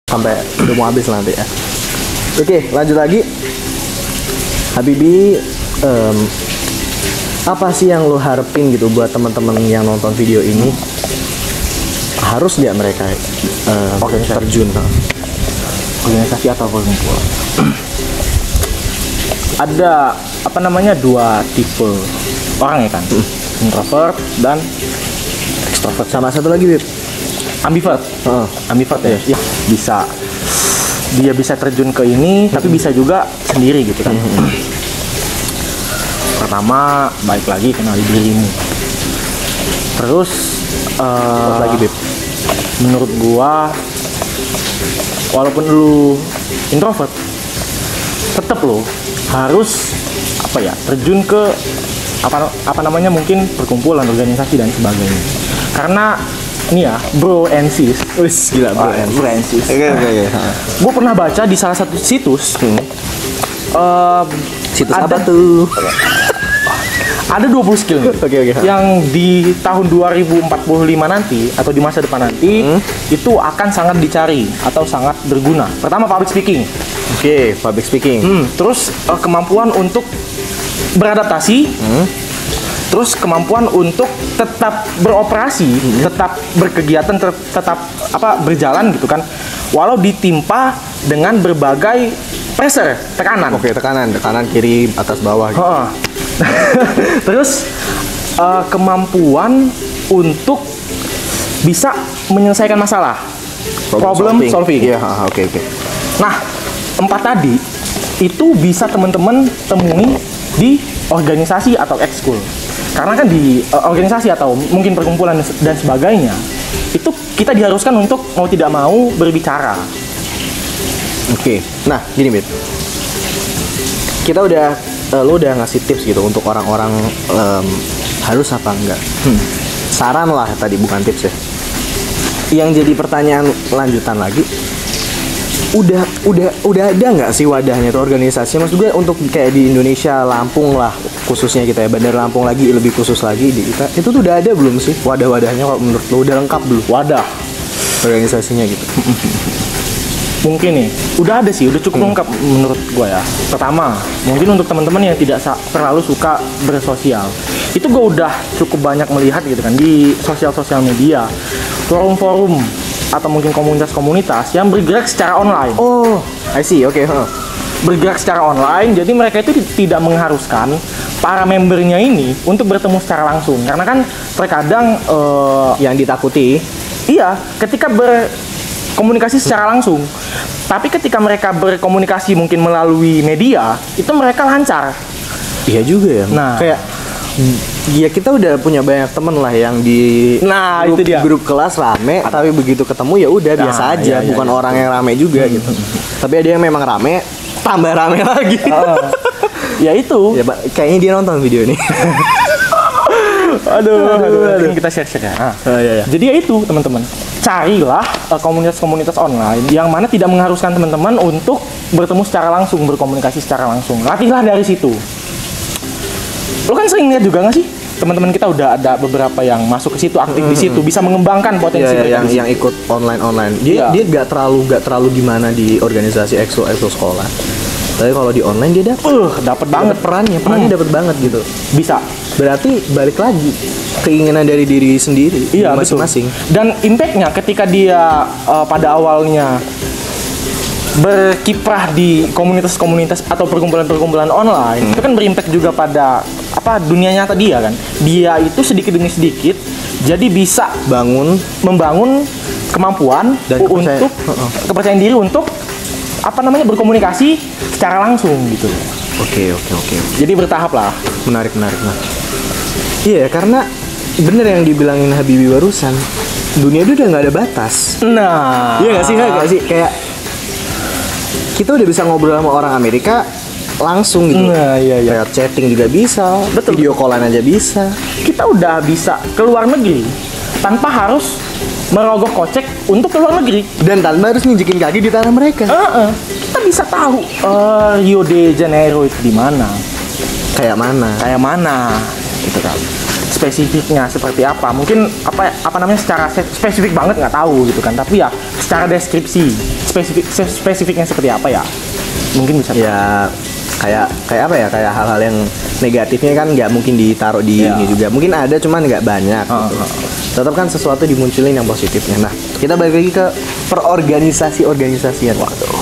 sampai udah mau habis nanti ya. Oke, lanjut lagi. Habibie, apa sih yang lo harapin gitu buat teman-teman yang nonton video ini? Harus nggak mereka terjun ke organisasi atau perkumpulan? Ada dua tipe orang ya kan, introvert dan extrovert. Sama satu lagi, Bib. Ambivert. Ambivert ya. Dia bisa terjun ke ini, tapi bisa juga sendiri gitu kan. Pertama, baik lagi kenali dirimu. Terus lagi, Bib. Menurut gua, walaupun lu introvert, tetap lo harus terjun ke mungkin perkumpulan, organisasi dan sebagainya. Karena ini ya, bro and sis. Wis, gila bro and sis. Oke. Gue pernah baca di salah satu situs. Situs apa tuh? Ada 20 skill nih. Oke. Yang di tahun 2045 nanti atau di masa depan nanti itu akan sangat dicari atau sangat berguna. Pertama, public speaking. Oke, public speaking. Terus kemampuan untuk beradaptasi. Terus kemampuan untuk tetap beroperasi, tetap berkegiatan, tetap berjalan gitu kan, walau ditimpa dengan berbagai pressure, tekanan. Oke, tekanan kiri, atas, bawah gitu. Terus kemampuan untuk bisa menyelesaikan masalah, problem solving. Iya, oke. Nah, 4 tadi itu bisa teman-teman temui di organisasi atau ekskul. Karena kan di organisasi atau mungkin perkumpulan dan sebagainya, itu kita diharuskan untuk mau tidak mau berbicara. Oke. Nah, gini, Bib. Lo udah ngasih tips gitu untuk orang-orang harus apa enggak. Saran lah tadi, bukan tips ya. Yang jadi pertanyaan lanjutan lagi, udah ada nggak sih wadahnya tuh organisasi? Maksud gue untuk kayak di Indonesia, Lampung lah khususnya kita ya, Bandar Lampung lagi lebih khusus lagi di kita, itu tuh udah ada belum sih wadah-wadahnya? Kalau menurut lo udah lengkap belum wadah organisasinya gitu? Mungkin nih, udah ada sih, udah cukup lengkap menurut gue ya. Pertama, mungkin untuk teman-teman yang tidak terlalu suka bersosial, itu gue udah cukup banyak melihat gitu kan di sosial media, forum-forum atau mungkin komunitas-komunitas yang bergerak secara online. Oh, I see, oke. Bergerak secara online, jadi mereka itu tidak mengharuskan para membernya ini untuk bertemu secara langsung. Karena kan terkadang yang ditakuti, iya, ketika berkomunikasi secara langsung. Tapi ketika mereka berkomunikasi mungkin melalui media, itu mereka lancar. Iya juga ya. Nah, kayak ya kita udah punya banyak temen lah yang di grup kelas rame, tapi begitu ketemu ya udah biasa aja, bukan orang yang rame juga gitu. Tapi ada yang memang rame, tambah rame lagi. Ya itu. Ya, kayaknya dia nonton video ini. Aduh. Kita share ya. Iya. Jadi ya itu teman-teman, carilah komunitas-komunitas online yang mana tidak mengharuskan teman-teman untuk bertemu secara langsung, berkomunikasi secara langsung. Latihlah dari situ. Lo kan sering lihat juga nggak sih, teman-teman kita udah ada beberapa yang masuk ke situ, aktif di situ, bisa mengembangkan potensi yang ikut online. Dia nggak terlalu gimana di organisasi EXO sekolah. Tapi kalau di online dia dapat banget perannya dapat banget gitu. Bisa. Berarti balik lagi keinginan dari diri sendiri, masing-masing. Dan impactnya ketika dia pada awalnya berkiprah di komunitas-komunitas atau perkumpulan-perkumpulan online, itu kan berimpact juga pada dunia nyata dia kan. Dia itu sedikit demi sedikit jadi bisa membangun kemampuan dan untuk kepercayaan diri untuk berkomunikasi secara langsung gitu. Oke. Jadi bertahap lah. Menarik. Iya, karena bener yang dibilangin Habibie barusan, dunia itu udah nggak ada batas. Nah, iya nggak sih? Kayak kita udah bisa ngobrol sama orang Amerika langsung gitu. Nah, iya. Kayak chatting juga bisa, video callan aja bisa. Kita udah bisa keluar negeri tanpa harus merogoh kocek untuk keluar negeri dan tanpa harus nginjekin kaki di tanah mereka. Kita bisa tahu Rio de Janeiro itu di mana, kayak mana gitu kan. spesifiknya seperti apa. Mungkin apa namanya secara spesifik banget nggak tahu gitu kan. Tapi ya secara deskripsi spesifiknya seperti apa ya mungkin bisa. Ya kayak apa ya, kayak hal-hal yang negatifnya kan nggak mungkin ditaruh di ini juga. Mungkin ada cuman nggak banyak gitu. Tetap kan sesuatu dimunculin yang positifnya. Nah, kita balik lagi ke perorganisasian. Waduh,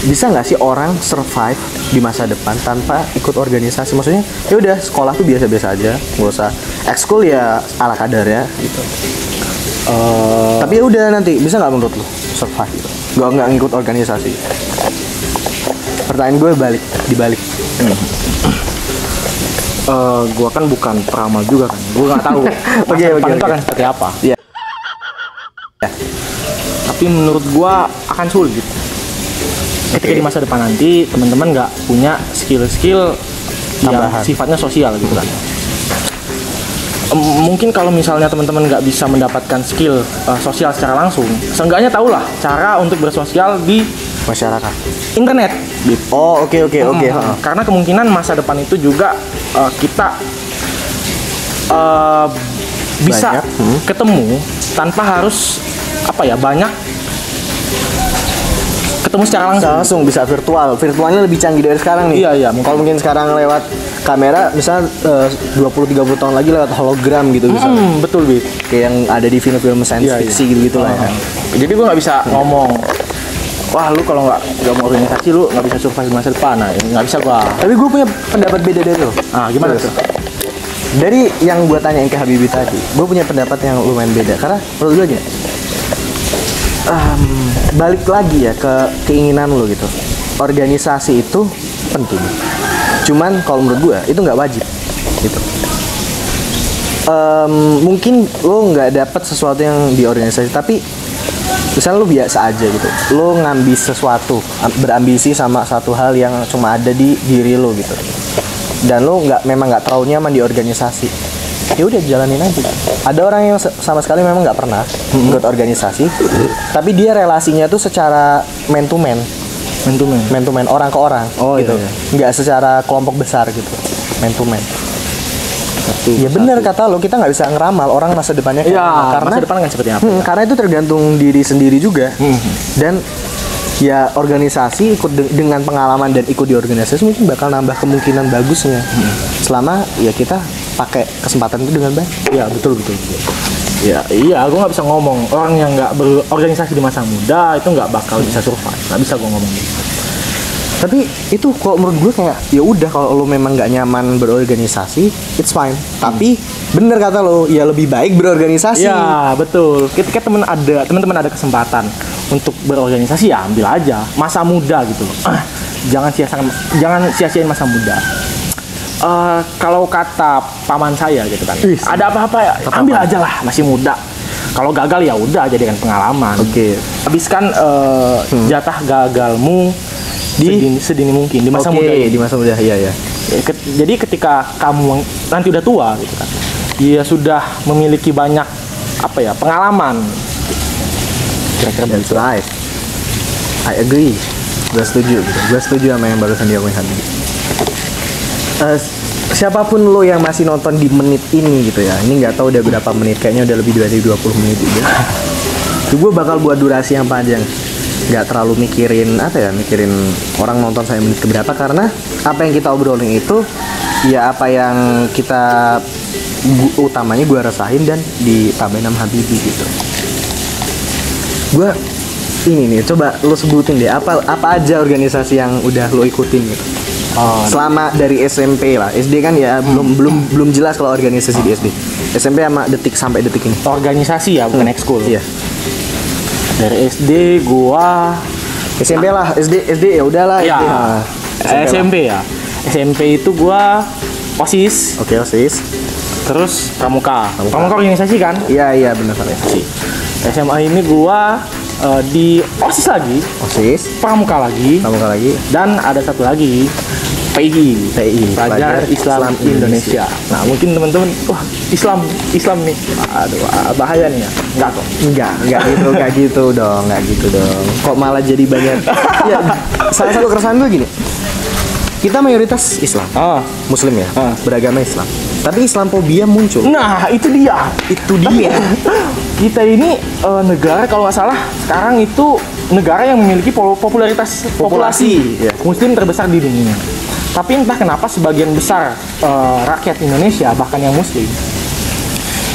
bisa nggak sih orang survive di masa depan tanpa ikut organisasi? Maksudnya ya udah sekolah tuh biasa-biasa aja, nggak usah ekskul ya ala kadar ya gitu. Tapi ya udah, nanti bisa nggak menurut lu survive gitu? Nggak ngikut organisasi? Pertanyaan gue dibalik. Gua kan bukan peramal juga kan. Gua nggak tahu masa depan itu akan seperti apa. Iya. Tapi menurut gua akan sulit. Ketika di masa depan nanti teman-teman nggak punya skill-skill yang sifatnya sosial gitu kan. Mungkin kalau misalnya teman-teman nggak bisa mendapatkan skill sosial secara langsung, seenggaknya tahulah cara untuk bersosial di masyarakat, internet. Oh, oke. Karena kemungkinan masa depan itu juga kita bisa ketemu tanpa harus banyak ketemu secara langsung bisa virtualnya lebih canggih dari sekarang nih. Iya kalau mungkin sekarang lewat kamera misal 20-30 tahun lagi lewat hologram gitu bisa. Betul Bit, kayak yang ada di film-film science fiction gitu lah ya. Jadi gue nggak bisa ngomong, wah lu kalau nggak mau organisasi lu nggak bisa survive di masa depan. Nah, nggak bisa gua. Tapi gue punya pendapat beda dari lo. Gimana tuh? Dari yang gue tanyain ke Habibie tadi, gue punya pendapat yang lumayan beda. Karena menurut gue gini, balik lagi ya ke keinginan lo gitu. Organisasi itu penting. Cuman kalau menurut gue itu nggak wajib gitu. Mungkin lo nggak dapat sesuatu yang di organisasi, tapi misalnya lo biasa aja gitu, lo ngambil sesuatu, berambisi sama satu hal yang cuma ada di diri lo gitu, dan lo memang nggak terlalu nyaman di organisasi, ya udah jalanin aja. Ada orang yang sama sekali memang nggak pernah ikut organisasi, tapi dia relasinya tuh secara man to man, orang ke orang, gitu, nggak secara kelompok besar gitu, man to man. Ya benar kata lo, kita nggak bisa ngeramal orang masa depannya karena masa depan kan seperti apa. Karena itu tergantung diri sendiri juga. Dan ya organisasi ikut dengan pengalaman dan ikut di organisasi mungkin bakal nambah kemungkinan bagusnya. Selama ya kita pakai kesempatan itu dengan baik. Ya betul. Iya, gue nggak bisa ngomong orang yang nggak berorganisasi di masa muda itu nggak bakal bisa survive. Nggak bisa gue ngomong gitu. Tapi itu kalau menurut gue kayak ya udah, kalau lo memang nggak nyaman berorganisasi, it's fine. Tapi bener kata lo, ya lebih baik berorganisasi. Ya betul. Ketika teman-teman ada kesempatan untuk berorganisasi, ya ambil aja. Masa muda gitu. Jangan sia-siain masa muda. Kalau kata paman saya gitu kan, ada apa-apa ya ambil aja lah, masih muda. Kalau gagal ya udah jadikan pengalaman. Habiskan jatah gagalmu sedini mungkin di masa muda. Di masa muda, iya. Jadi ketika kamu nanti udah tua gitu kan, dia sudah memiliki banyak pengalaman. Kira-kira begitu. Right. I agree. Gue setuju sama yang barusan dia ngomongin Habibie. Siapapun lo yang masih nonton di menit ini gitu ya, ini nggak tahu udah berapa menit, kayaknya udah lebih dari 20 menit juga. Gue bakal buat durasi yang panjang, nggak terlalu mikirin orang nonton saya menit keberapa, karena apa yang kita obrolin itu ya apa yang kita utamanya gue rasain dan ditambahin sama Habibie gitu. Gue ini nih, coba lo sebutin deh apa aja organisasi yang udah lo ikutin gitu. Selama dari SMP lah, SD kan ya belum jelas kalau organisasi di SD. SMP sama sampai detik ini. Organisasi ya, bukan ekskul. Iya. Dari SD gua SMP lah, SD ya udahlah. Ya. SMP ya. SMP itu gua OSIS. Oke, OSIS. Terus Pramuka organisasi kan? Iya benar organisasi. SMA ini gua di OSIS lagi. Pramuka lagi. Dan ada satu lagi, PI, Pelajar Islam Indonesia. Nah, mungkin teman-teman, wah Islam nih, aduh bahaya nih ya. Enggak gitu dong. Kok malah jadi banyak? Ya, salah satu keresahan gue gini. Kita mayoritas Islam, Muslim ya, beragama Islam. Tapi Islamophobia muncul. Nah, itu dia. Tapi Kita ini negara kalau nggak salah sekarang itu negara yang memiliki popularitas populasi Iya. Muslim terbesar di dunia. Tapi entah kenapa sebagian besar rakyat Indonesia bahkan yang Muslim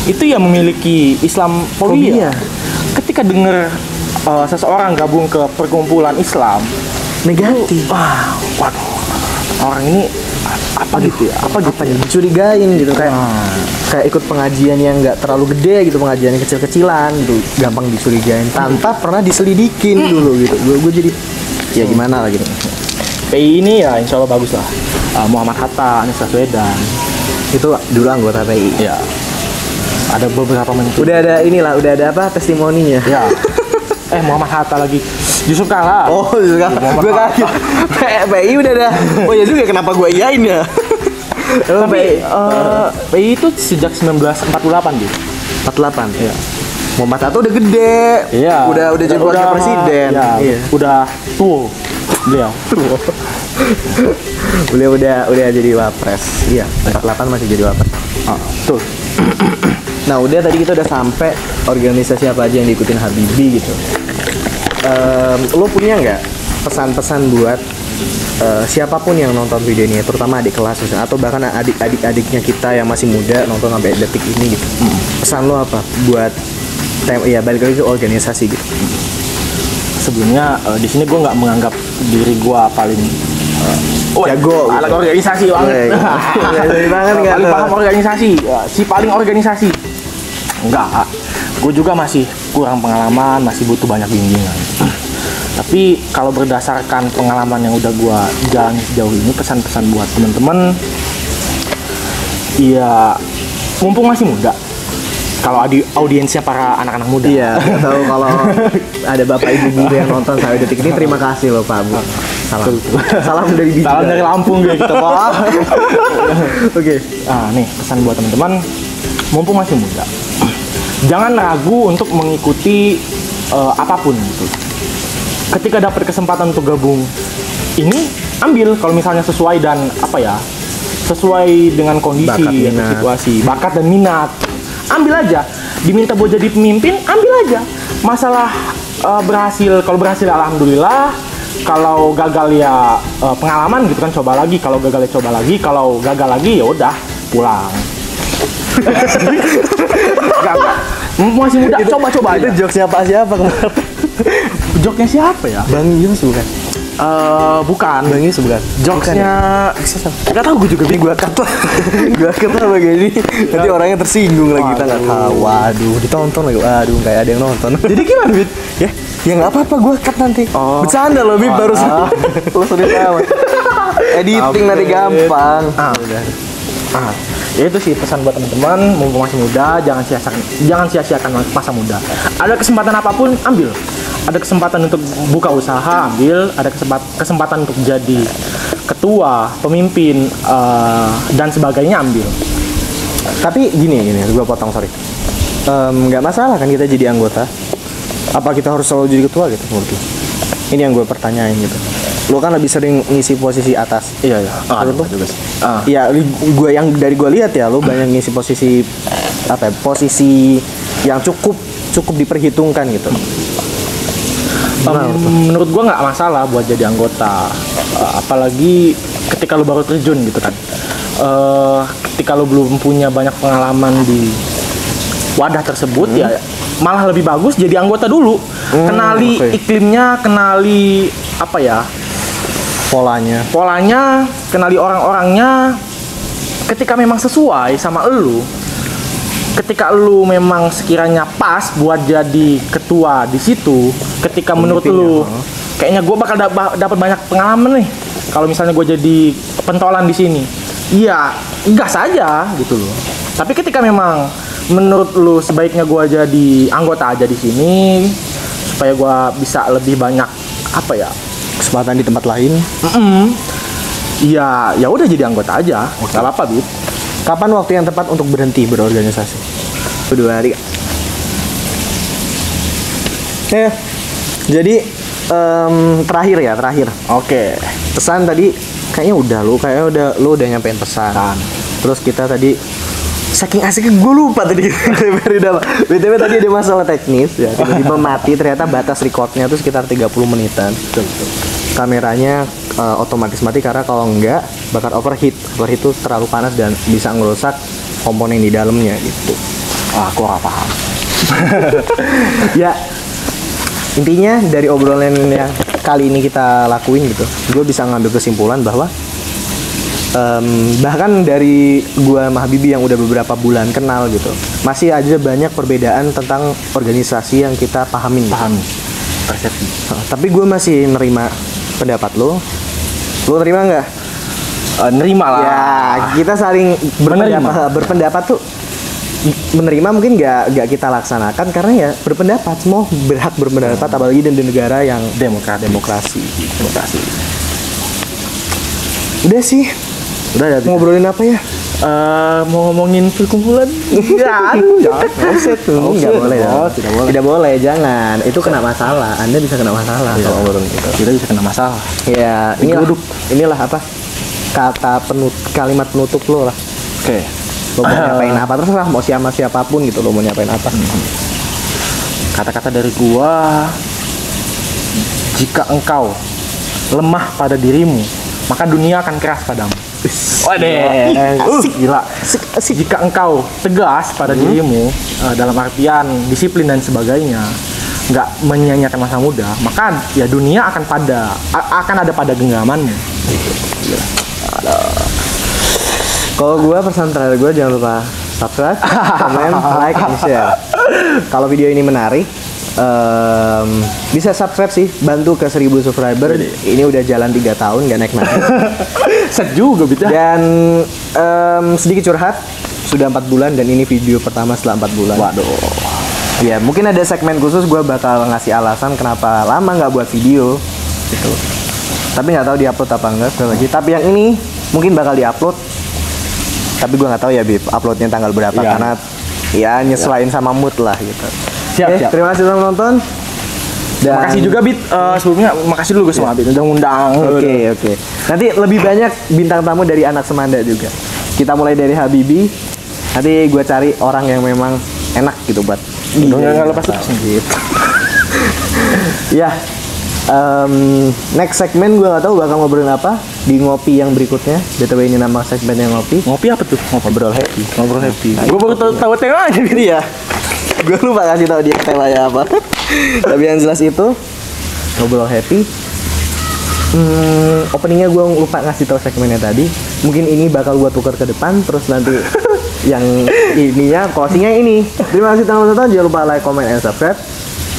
itu ya memiliki Islamophobia. Ketika dengar seseorang gabung ke perkumpulan Islam negatif. waduh, orang ini apa gitu ya? Apa Ya, dicurigain gitu kayak ikut pengajian yang nggak terlalu gede gitu, pengajian yang kecil-kecilan gitu, gampang dicurigain tanpa pernah diselidikin dulu gitu. Gue jadi ya gimana lah gitu. PI ini ya insya Allah bagus lah. Muhammad Hatta, Anies Baswedan Itu dulu anggota PI. ya ada beberapa menteri. Udah ada apa testimoninya. Ya. Muhammad Hatta lagi. Yusuf Kala. Oh, gue kaget. PI udah ada. Oh ya juga, kenapa gue iyain ya? Tapi PI itu sejak 1948 gitu. 48. Iya. Muhammad Hatta udah gede. Iya. Udah jadi wakil presiden. Iya. Udah tua beliau. Beliau udah jadi wapres. Iya, 48 masih jadi wapres. Tuh. Nah, udah tadi kita udah sampai organisasi apa aja yang diikutin Habibie gitu. Lo punya nggak pesan-pesan buat siapapun yang nonton video ini, terutama adik kelas misalnya, atau bahkan adik-adiknya kita yang masih muda nonton sampai detik ini gitu. Pesan lo apa buat ya balik lagi ke organisasi gitu. Sebelumnya di sini gue nggak menganggap diri gue paling jago anak gitu. organisasi banget. Paling paham organisasi, si paling organisasi. Enggak, gue juga masih kurang pengalaman, masih butuh banyak bimbingan. Tapi kalau berdasarkan pengalaman yang udah gue jalani sejauh ini, pesan-pesan buat temen-temen, ya mumpung masih muda. Kalau audiensnya para anak-anak muda. Iya, tahu kalau ada bapak ibu guru yang nonton sampai detik ini, terima kasih loh Pak Bu. Salam dari Bijak. Salam dari Lampung ya kita Pak. Oke. Nih pesan buat teman-teman, mumpung masih muda, jangan ragu untuk mengikuti apapun gitu. Ketika dapat kesempatan untuk gabung ini, ambil kalau misalnya sesuai dan sesuai dengan kondisi atau situasi, bakat dan minat. Ambil aja. Diminta buat jadi pemimpin, ambil aja. Masalah kalau berhasil alhamdulillah. Kalau gagal ya pengalaman gitu kan, coba lagi. Kalau gagal ya coba lagi. Kalau gagal lagi ya udah pulang. Enggak. Masih muda, coba-coba aja. Itu jokesnya siapa kemarin? Jokesnya siapa ya? Bang Yus bukan? Bukan. Bang Yus bukan? Jokesnya nggak tahu gue juga. Ini gue cut lah. Gue cut lah begini. Nanti orangnya tersinggung lagi, kita nggak tahu. Waduh, ditonton lagi. Waduh, kayak ada yang nonton. Jadi gimana, Bit? Ya nggak apa-apa, gue cut nanti. Bercanda loh, Bib, barusan. Lo serius amat. Editing nanti gampang. Ya itu sih pesan buat teman-teman, mumpung masih muda, jangan sia-siakan masa muda. Ada kesempatan apapun, ambil. Ada kesempatan untuk buka usaha, ambil. Ada kesempatan untuk jadi ketua, pemimpin, dan sebagainya, ambil. Tapi gini, gue potong, sorry. Nggak masalah kan kita jadi anggota. Apa kita harus selalu jadi ketua gitu menurut lo? Ini yang gue pertanyain gitu. Lo kan lebih sering ngisi posisi atas. Iya. Menurut lo? Iya, gue yang dari gue lihat ya, lo banyak ngisi posisi posisi yang cukup diperhitungkan gitu. Menurut gue nggak masalah buat jadi anggota, apalagi ketika lo baru terjun gitu kan. Ketika lo belum punya banyak pengalaman di wadah tersebut, ya malah lebih bagus jadi anggota dulu. Kenali iklimnya, kenali polanya, kenali orang-orangnya. Ketika memang sesuai sama elu, ketika lu memang sekiranya pas buat jadi ketua di situ, ketika menurut lu kayaknya gue bakal dapat banyak pengalaman nih kalau misalnya gue jadi pentolan di sini, iya gas aja gitu loh. Tapi ketika memang menurut lu sebaiknya gue jadi anggota aja di sini supaya gue bisa lebih banyak kesempatan di tempat lain. Iya, ya udah jadi anggota aja. Gak apa-apa, Bib. Kapan waktu yang tepat untuk berhenti berorganisasi? 2 hari. Jadi terakhir. Oke. Pesan tadi kayaknya lu udah nyampein pesan. Terus kita tadi saking asiknya gue lupa tadi BTW tadi ada masalah teknis ya, tiba-tiba mati, ternyata batas recordnya tuh sekitar 30 menitan. Kameranya otomatis mati karena kalau enggak bakal overheat tuh terlalu panas dan bisa ngerusak komponen di dalamnya gitu. Aku nggak paham. Ya intinya dari obrolan yang kali ini kita lakuin gitu, gue bisa ngambil kesimpulan bahwa bahkan dari gue sama Habibie yang udah beberapa bulan kenal gitu, masih aja banyak perbedaan tentang organisasi yang kita pahamin. Persepsi. Tapi gue masih nerima pendapat lo nerima nggak? Nerima lah. Ya kita saling berpendapat tuh menerima, mungkin nggak kita laksanakan karena ya berpendapat, semua berhak berpendapat, apalagi di negara yang demokrasi. Udah sih. Udah ya. Ngobrolin apa ya? Mau ngomongin perkumpulan? Tidak boleh, jangan. Itu kena masalah. Anda bisa kena masalah kalau ngobrolin itu. Kita bisa kena masalah. Ya, inilah apa? Kalimat penutup lo lah. Oke. Lo mau nyapain apa, terserah mau siapapun gitu, lo mau nyapain apa. Kata-kata dari gua, jika engkau lemah pada dirimu, maka dunia akan keras padamu. Gila. Jika engkau tegas pada dirimu, dalam artian disiplin dan sebagainya, nggak menyia-nyiakan masa muda, maka ya dunia akan ada pada genggamanmu. Kalau gue pesan terakhir gue, jangan lupa subscribe, komen, like, and share. Kalau video ini menarik, bisa subscribe sih, bantu ke 1000 subscriber. Ini udah jalan 3 tahun gak naik. Set juga gitu. Dan sedikit curhat, sudah 4 bulan dan ini video pertama setelah 4 bulan. Waduh. Ya mungkin ada segmen khusus, gue bakal ngasih alasan kenapa lama nggak buat video gitu. Tapi nggak tahu diupload apa enggak lagi. Tapi yang ini mungkin bakal diupload. Tapi gue nggak tahu ya Bib, uploadnya tanggal berapa karena ya nyesuaiin sama mood lah gitu. Siap. Terima kasih telah menonton. Dan makasih juga Bit, sebelumnya makasih dulu gue sama Bit udah ngundang. Oke. Nanti lebih banyak bintang tamu dari anak Semanda juga. Kita mulai dari Habibie. Nanti gue cari orang yang memang enak gitu buat nggak lepas gitu. Ya. Next segmen gue nggak tahu bakal ngobrolin apa di ngopi yang berikutnya. BTW ini nama segmennya ngopi. Ngopi apa tuh? Ngobrol happy. Gue baru tahu temanya gitu ya. Gue lupa kasih tahu dia temanya apa. Tapi yang jelas itu ngobrol happy. Openingnya gue lupa ngasih tahu segmennya tadi. Mungkin ini bakal gue tukar ke depan, terus nanti yang ininya closingnya ini. Terima kasih teman-teman, jangan lupa like, comment, and subscribe.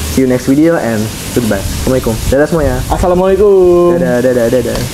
See you next video and goodbye. Assalamualaikum. Dadah semuanya. Assalamualaikum. Dadah.